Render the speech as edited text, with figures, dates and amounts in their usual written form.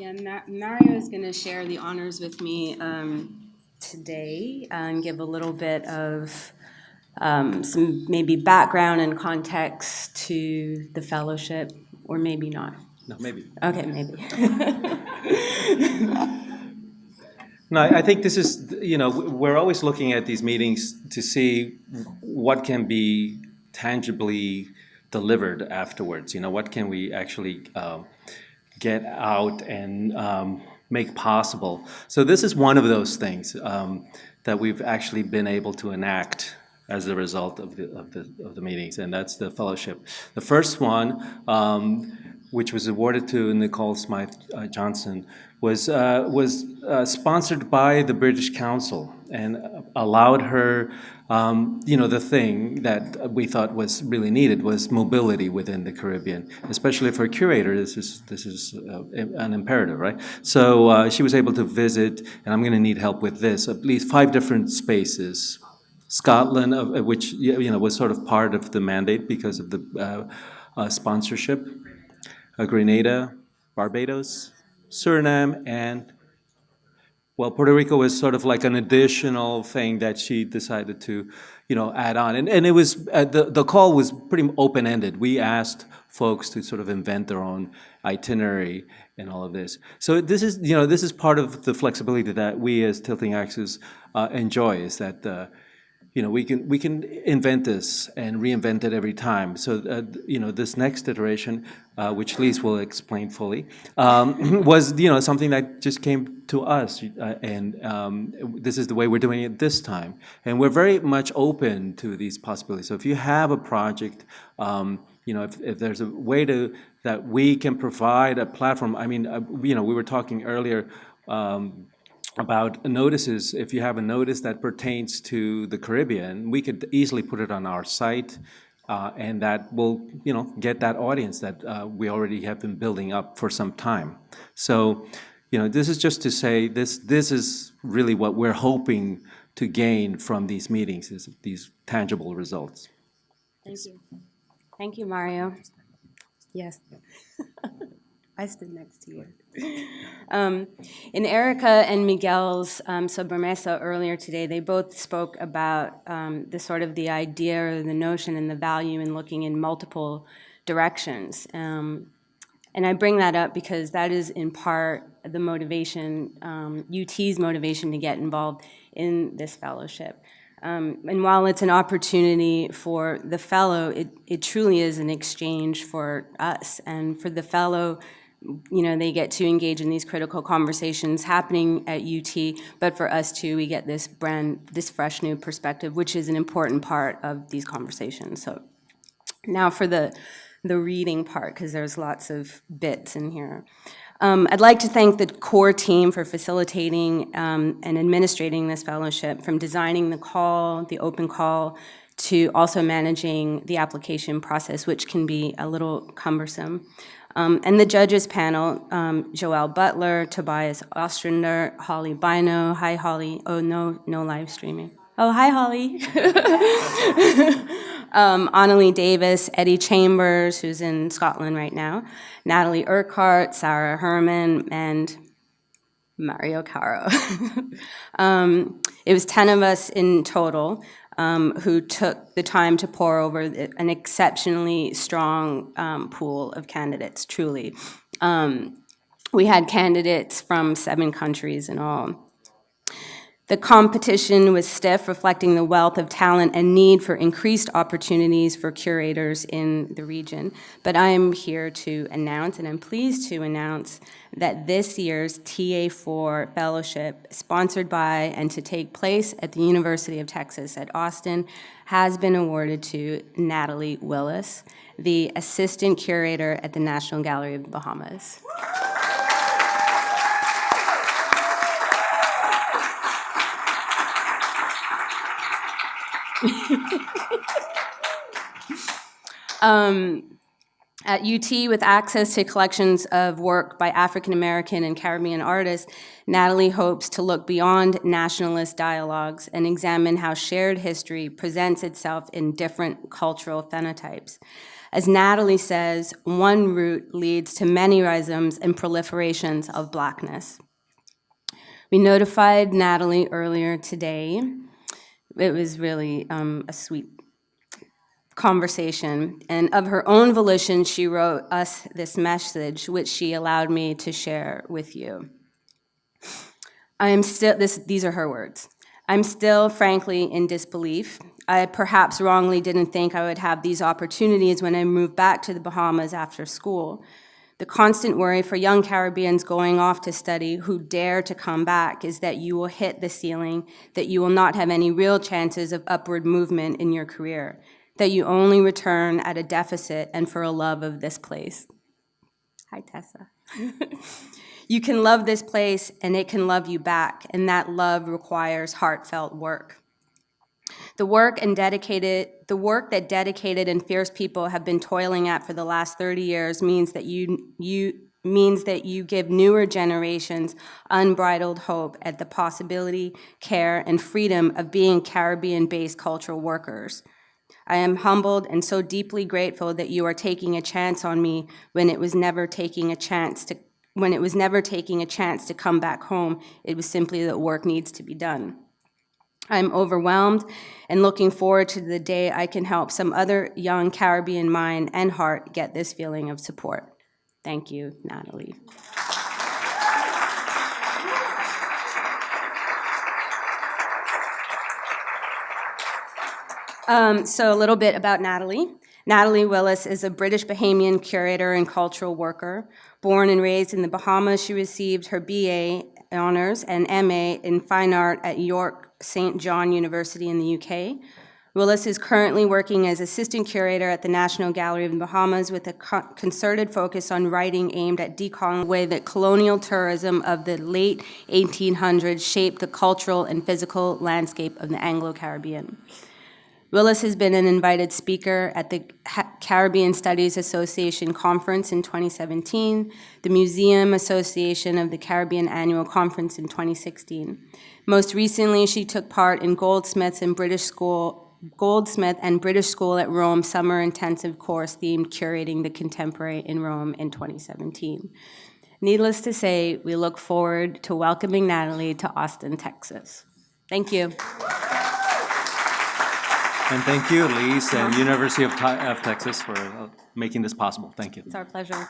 Yeah, Mario is going to share the honors with me today and give a little bit of some maybe background and context to the fellowship, or maybe not. No, maybe. Okay, maybe. No, I think this is, we're always looking at these meetings to see what can be tangibly delivered afterwards. What can we actually get out and make possible. So this is one of those things that we've actually been able to enact as a result of the meetings, and that's the fellowship. The first one, which was awarded to Nicole Smythe Johnson, was sponsored by the British Council and allowed her, the thing that we thought was really needed was mobility within the Caribbean, especially for a curator. This is an imperative, right? So she was able to visit, and I'm going to need help with this, at least 5 different spaces. Scotland, which was sort of part of the mandate because of the sponsorship. Grenada, Barbados, Suriname, and Puerto Rico was sort of like an additional thing that she decided to, add on. And it was the call was pretty open-ended. We asked folks to sort of invent their own itinerary and all of this. So this is part of the flexibility that we as Tilting Axis enjoy, is that we can invent this and reinvent it every time. So this next iteration, which Lise will explain fully, was something that just came to us, and this is the way we're doing it this time. And we're very much open to these possibilities. So if you have a project, if there's a way that we can provide a platform. I mean, we were talking earlier. About notices. If you have a notice that pertains to the Caribbean, we could easily put it on our site, and that will, get that audience that we already have been building up for some time. So, this is just to say this is really what we're hoping to gain from these meetings, is these tangible results. Thank you. Thank you, Mario. Yes. I stood next to you. In Erica and Miguel's sobremesa earlier today, they both spoke about the idea or the notion and the value in looking in multiple directions. And I bring that up because that is in part the motivation, UT's motivation to get involved in this fellowship. And while it's an opportunity for the fellow, it truly is an exchange for us. And for the fellow, they get to engage in these critical conversations happening at UT, but for us too, we get this fresh new perspective, which is an important part of these conversations. So now for the reading part, because there's lots of bits in here. I'd like to thank the core team for facilitating and administrating this fellowship, from designing the open call, to also managing the application process, which can be a little cumbersome. And the judges panel, Joelle Butler, Tobias Ostrander, Holly Bino. Hi, Holly. Oh, no live streaming. Oh, hi, Holly. Annalie Davis, Eddie Chambers, who's in Scotland right now, Natalie Urquhart, Sarah Herman, and Mario Caro. It was 10 of us in total who took the time to pore over an exceptionally strong pool of candidates, truly. We had candidates from 7 countries in all. The competition was stiff, reflecting the wealth of talent and need for increased opportunities for curators in the region. But I am here to announce, and I'm pleased to announce, that this year's TA4 Fellowship, sponsored by and to take place at the University of Texas at Austin, has been awarded to Natalie Willis, the Assistant Curator at the National Gallery of the Bahamas. At UT, with access to collections of work by African American and Caribbean artists, Natalie hopes to look beyond nationalist dialogues and examine how shared history presents itself in different cultural phenotypes. As Natalie says, one route leads to many rhizomes and proliferations of Blackness. We notified Natalie earlier today. It was really a sweet conversation, and of her own volition, she wrote us this message, which she allowed me to share with you. These are her words. I'm still, frankly, in disbelief. I perhaps wrongly didn't think I would have these opportunities when I moved back to the Bahamas after school. The constant worry for young Caribbeans going off to study who dare to come back is that you will hit the ceiling, that you will not have any real chances of upward movement in your career, that you only return at a deficit and for a love of this place. Hi, Tessa. You can love this place and it can love you back, and that love requires heartfelt work. The work that dedicated and fierce people have been toiling at for the last 30 years means that you give newer generations unbridled hope at the possibility, care, and freedom of being Caribbean-based cultural workers. I am humbled and so deeply grateful that you are taking a chance on me when it was never taking a chance to come back home. It was simply that work needs to be done. I'm overwhelmed and looking forward to the day I can help some other young Caribbean mind and heart get this feeling of support. Thank you, Natalie. So a little bit about Natalie. Natalie Willis is a British Bahamian curator and cultural worker. Born and raised in the Bahamas, she received her BA honors and MA in fine art at York St. John University in the UK. Willis is currently working as assistant curator at the National Gallery of the Bahamas with a concerted focus on writing aimed at decolonizing the way that colonial tourism of the late 1800s shaped the cultural and physical landscape of the Anglo-Caribbean. Willis has been an invited speaker at the Caribbean Studies Association Conference in 2017, the Museum Association of the Caribbean Annual Conference in 2016. Most recently, she took part in Goldsmith and British School at Rome Summer Intensive Course themed Curating the Contemporary in Rome in 2017. Needless to say, we look forward to welcoming Natalie to Austin, Texas. Thank you. And thank you, Lise, and University of Texas for making this possible. Thank you. It's our pleasure.